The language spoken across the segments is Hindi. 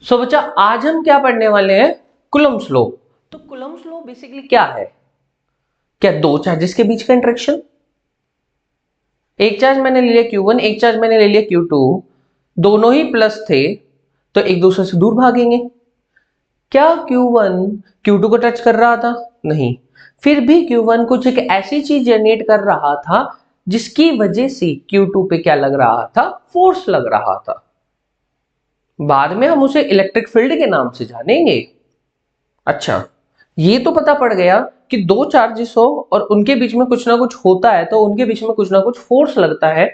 सो बच्चा आज हम क्या पढ़ने वाले हैं, कूलम्ब्स लॉ। तो कूलम्ब्स लॉ बेसिकली क्या है, क्या दो चार्जेस के बीच का इंटरेक्शन। एक चार्ज मैंने ले लिया Q1, एक चार्ज मैंने ले लिया Q2, दोनों ही प्लस थे तो एक दूसरे से दूर भागेंगे। क्या Q1 Q2 को टच कर रहा था? नहीं। फिर भी Q1 कुछ एक ऐसी चीज जनरेट कर रहा था जिसकी वजह से Q2 पे क्या लग रहा था, फोर्स लग रहा था। बाद में हम उसे इलेक्ट्रिक फील्ड के नाम से जानेंगे। अच्छा, ये तो पता पड़ गया कि दो चार्जेस हो और उनके बीच में कुछ ना कुछ होता है तो उनके बीच में कुछ ना कुछ फोर्स लगता है,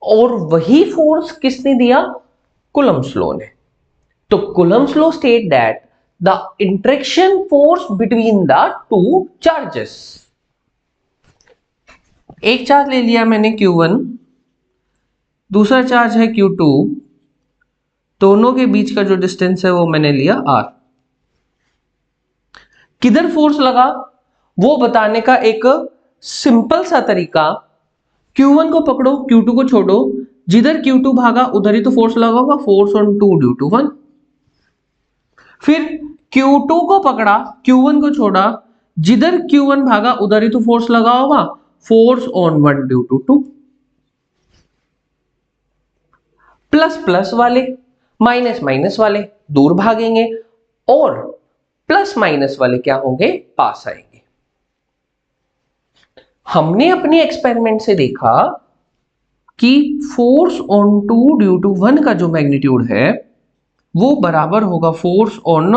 और वही फोर्स किसने दिया? कूलम्ब्स लॉ ने। तो Coulomb's law state that the interaction force between the two charges. एक चार्ज ले लिया मैंने Q1, दूसरा चार्ज है Q2, दोनों के बीच का जो डिस्टेंस है वो मैंने लिया R। किधर फोर्स लगा वो बताने का एक सिंपल सा तरीका, Q1 को पकड़ो, Q2 को छोड़ो, जिधर Q2 भागा उधर ही तो फोर्स लगा होगा, फोर्स ऑन 2 ड्यू टू 1। फिर Q2 को पकड़ा, Q1 को छोड़ा, जिधर Q1 भागा उधर ही तो फोर्स लगा होगा, force on 1 due to 2। Plus plus वाले माइनस माइनस वाले दूर भागेंगे और प्लस माइनस वाले क्या होंगे, पास आएंगे। हमने अपने एक्सपेरिमेंट से देखा कि फोर्स ऑन 2 ड्यू टू 1 का जो मैग्नीट्यूड है वो बराबर होगा फोर्स ऑन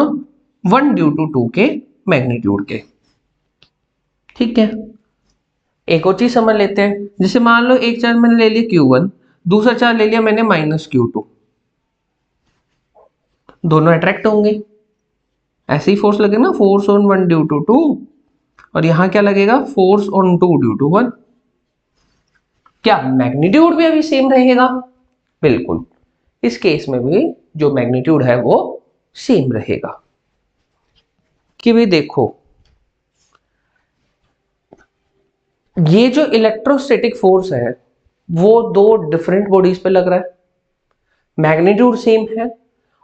1 ड्यू टू 2 के मैग्नीट्यूड के। ठीक है, एक और चीज समझ लेते हैं। जैसे मान लो एक चार्ज मैंने ले लिया Q1, दूसरा चार्ज ले लिया मैंने माइनस Q2, दोनों अट्रैक्ट होंगे, ऐसे ही फोर्स लगेगा ना, फोर्स ऑन 1 ड्यू टू 2, और यहां क्या लगेगा, फोर्स ऑन 2 ड्यू टू 1। क्या मैग्नीट्यूड भी अभी सेम रहेगा? बिल्कुल, इस केस में भी जो मैग्नीट्यूड है वो सेम रहेगा। कि भाई देखो, ये जो इलेक्ट्रोस्टैटिक फोर्स है वो दो डिफरेंट बॉडीज पे लग रहा है, मैग्नीट्यूड सेम है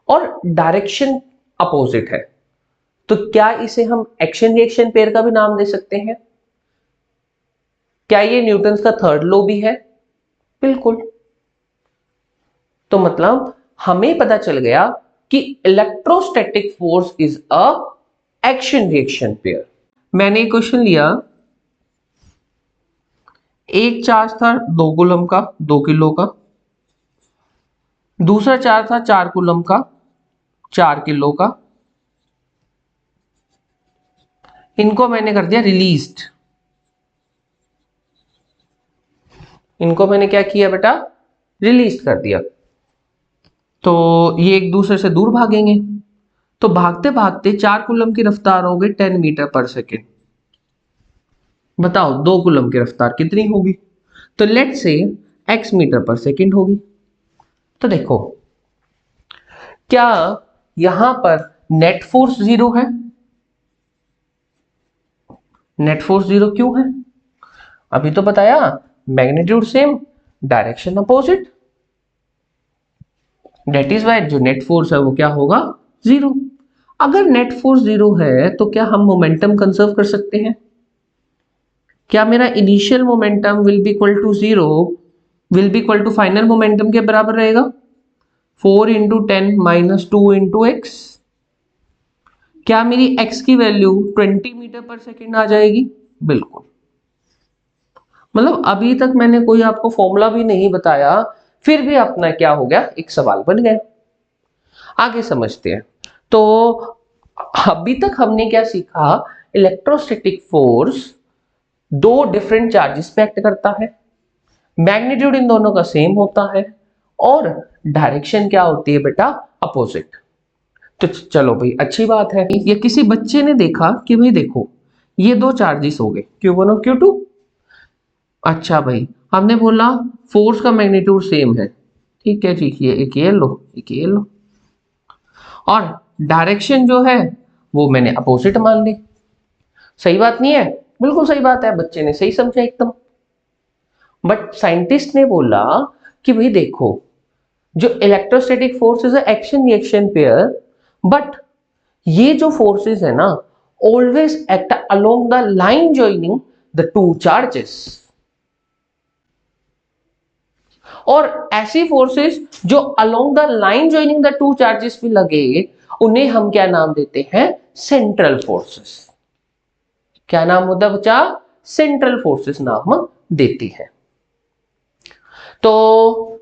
और डायरेक्शन अपोजिट है। तो क्या इसे हम एक्शन रिएक्शन पेयर का भी नाम दे सकते हैं? क्या ये न्यूटन का थर्ड लॉ भी है? बिल्कुल। तो मतलब हमें पता चल गया कि electrostatic force is a action reaction pair. मैंने एक क्वेश्चन लिया, एक चार्ज था 2 कूलम का, 2 किलो का, दूसरा चार्ज था 4 कूलम का, 4 किलो का। इनको मैंने कर दिया रिलीज्ड, इनको मैंने क्या किया बेटा, रिलीज कर दिया। तो ये एक दूसरे से दूर भागेंगे, तो भागते भागते 4 कूलम की रफ्तार हो गई 10 मीटर पर सेकेंड। बताओ 2 कूलम की रफ्तार कितनी होगी? तो लेट से x मीटर पर सेकेंड होगी। तो देखो, क्या यहां पर नेट फोर्स जीरो है? नेट फोर्स जीरो क्यों है? अभी तो बताया, magnitude same, direction opposite, that is why जो नेट फोर्स है वो क्या होगा, जीरो। अगर नेट फोर्स जीरो है तो क्या हम मोमेंटम कंजर्व कर सकते हैं? क्या मेरा initial momentum will be equal to zero, will be equal to final momentum के बराबर रहेगा, 4 इंटू 10 माइनस 2 इंटू एक्स। क्या मेरी x की वैल्यू 20 मीटर पर सेकेंड आ जाएगी? बिल्कुल। मतलब अभी तक मैंने कोई आपको फॉर्मूला भी नहीं बताया, फिर भी अपना क्या हो गया, एक सवाल बन गया। आगे समझते हैं। तो अभी तक हमने क्या सीखा, इलेक्ट्रोस्टैटिक फोर्स दो डिफरेंट चार्जेस पे एक्ट करता है, मैग्नीट्यूड इन दोनों का सेम होता है और डायरेक्शन क्या होती है बेटा, अपोजिट। तो चलो भाई अच्छी बात है। ये किसी बच्चे ने देखा कि भाई देखो, ये दो चार्जेस हो गए Q1 और Q2। अच्छा भाई, हमने बोला फोर्स का मैग्नीट्यूड सेम है, ठीक है जी, ये एक ये लो, एक ये लो, और डायरेक्शन जो है वो मैंने अपोजिट मान ली। सही बात नहीं है? बिल्कुल सही बात है, बच्चे ने सही समझा एकदम। बट साइंटिस्ट ने बोला कि भाई देखो, जो electrostatic force is action reaction pair, but ये जो फोर्सेस है ना always act along the line joining the two charges. और ऐसी फोर्सेस जो along the line joining the two charges भी लगे, उन्हें हम क्या नाम देते हैं? Central forces. क्या नाम होता है बच्चा? सेंट्रल फोर्सेस नाम देती है। तो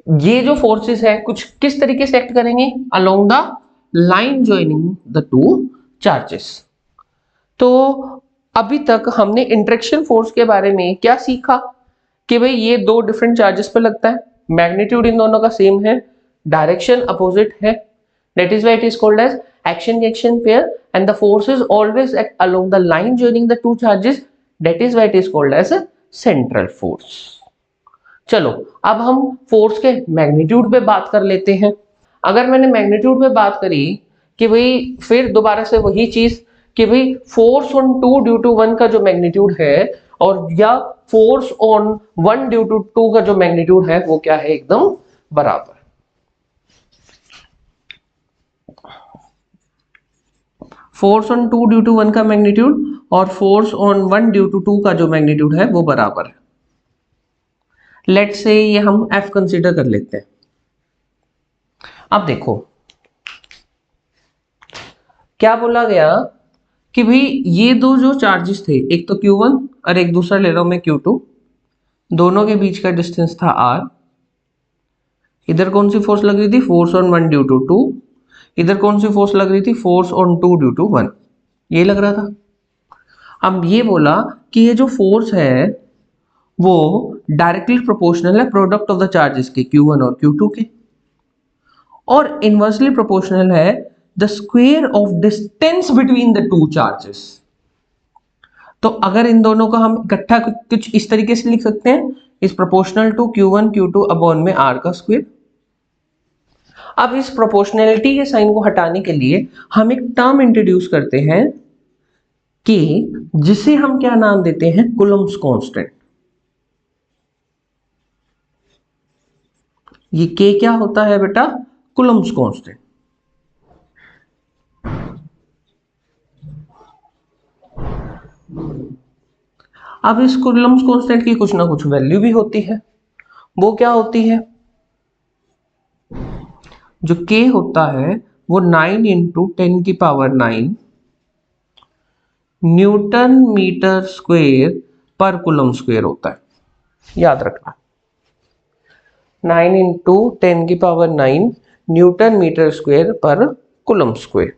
ये जो फोर्सेस है कुछ किस तरीके से एक्ट करेंगे? Along the line joining the two charges. तो अभी तक हमने इंटरेक्शन फोर्स के बारे में क्या सीखा कि भाई ये दो डिफरेंट चार्जेस पे लगता है, मैग्नीट्यूड इन दोनों का सेम है, डायरेक्शन अपोजिट है, that is why it is called as action reaction pair, and the forces always act along the line joining the two charges, that is why it is called as central force. चलो अब हम फोर्स के मैग्नीट्यूड पे बात कर लेते हैं। अगर मैंने मैग्नीट्यूड पे बात करी कि भाई फिर दोबारा से वही चीज कि भाई फोर्स ऑन 2 ड्यू टू 1 का जो मैग्नीट्यूड है और या फोर्स ऑन 1 ड्यू टू 2 का जो मैग्नीट्यूड है वो क्या है? एकदम बराबर। फोर्स ऑन 2 ड्यू टू 1 का मैग्नीट्यूड और फोर्स ऑन 1 ड्यू टू 2 का जो मैग्नीट्यूड है वो बराबर है। लेट्स से ये हम F कंसीडर कर लेते हैं। अब देखो क्या बोला गया कि भाई ये दो जो चार्जेस थे, एक तो Q1 और एक दूसरा ले रहा हूं मैं Q2, दोनों के बीच का डिस्टेंस था R। इधर कौन सी फोर्स लग रही थी? Force on 1 due to 2। इधर कौन सी फोर्स लग रही थी? Force on 2 due to 1। ये लग रहा था। अब ये बोला कि ये जो फोर्स है वो डायरेक्टली प्रोपोर्शनल है प्रोडक्ट ऑफ द चार्जेस के, Q1 और Q2 के, और इनवर्सली प्रोपोर्शनल है the square of distance between the two charges. तो अगर इन दोनों का हम इकट्ठा कुछ इस तरीके से लिख सकते हैं, is proportional to Q1 Q2 upon में R का स्क्वायर। अब इस प्रोपोर्शनैलिटी के साइन को हटाने के लिए हम एक टर्म इंट्रोड्यूस करते हैं कि जिसे हम क्या नाम देते हैं? Coulomb's constant. ये K क्या होता है बेटा? Coulomb's constant. अब इस कूलम्ब्स कांस्टेंट की कुछ ना कुछ वैल्यू भी होती है। वो क्या होती है? जो K होता है वो 9 इंटू 10 की पावर 9 न्यूटन मीटर स्क्वायर पर कूलम स्क्वायर होता है। याद रखना, 9 इंटू 10 की पावर 9 न्यूटन मीटर स्क्वायर पर कूलम स्क्वायर।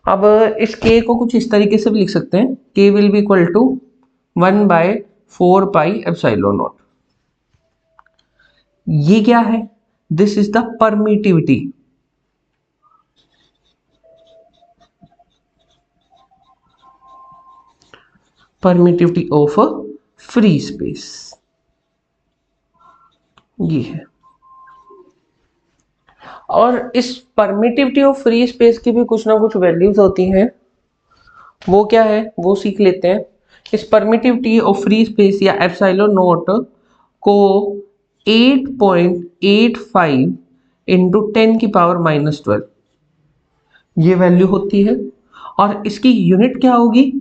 अब इस K को कुछ इस तरीके से भी लिख सकते हैं, K will be equal to 1/4 pi epsilon not. ये क्या है? This is the permittivity. Permittivity of free space ये है। और इस परमिटिविटी ऑफ फ्री स्पेस की भी कुछ ना कुछ वैल्यूज होती हैं। वो क्या है वो सीख लेते हैं। इस परमिटिविटी ऑफ फ्री स्पेस या एप्सिलॉन नॉट को 8.85 इंटू 10 की पावर -12 ये वैल्यू होती है। और इसकी यूनिट क्या होगी?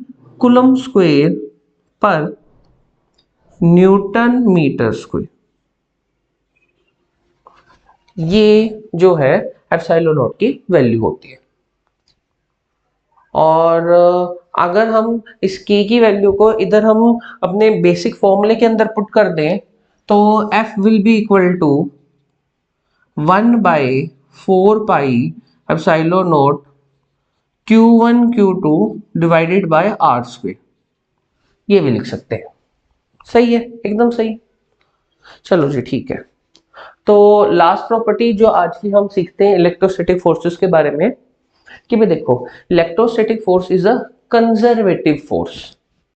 कूलम स्क्वायर पर न्यूटन मीटर स्क्वायर। ये जो है एप्सिलॉन नॉट की वैल्यू होती है। और अगर हम इस K की वैल्यू को इधर हम अपने बेसिक फॉर्मूले के अंदर पुट कर दें तो F will be equal to 1/4 pi epsilon not Q1 Q2 divided by R square. ये भी लिख सकते हैं। सही है, एकदम सही। चलो जी ठीक है। तो लास्ट प्रॉपर्टी जो आज की हम सीखते हैं इलेक्ट्रोस्टैटिक फोर्सेस के बारे में कि भाई देखो electrostatic force is a conservative force.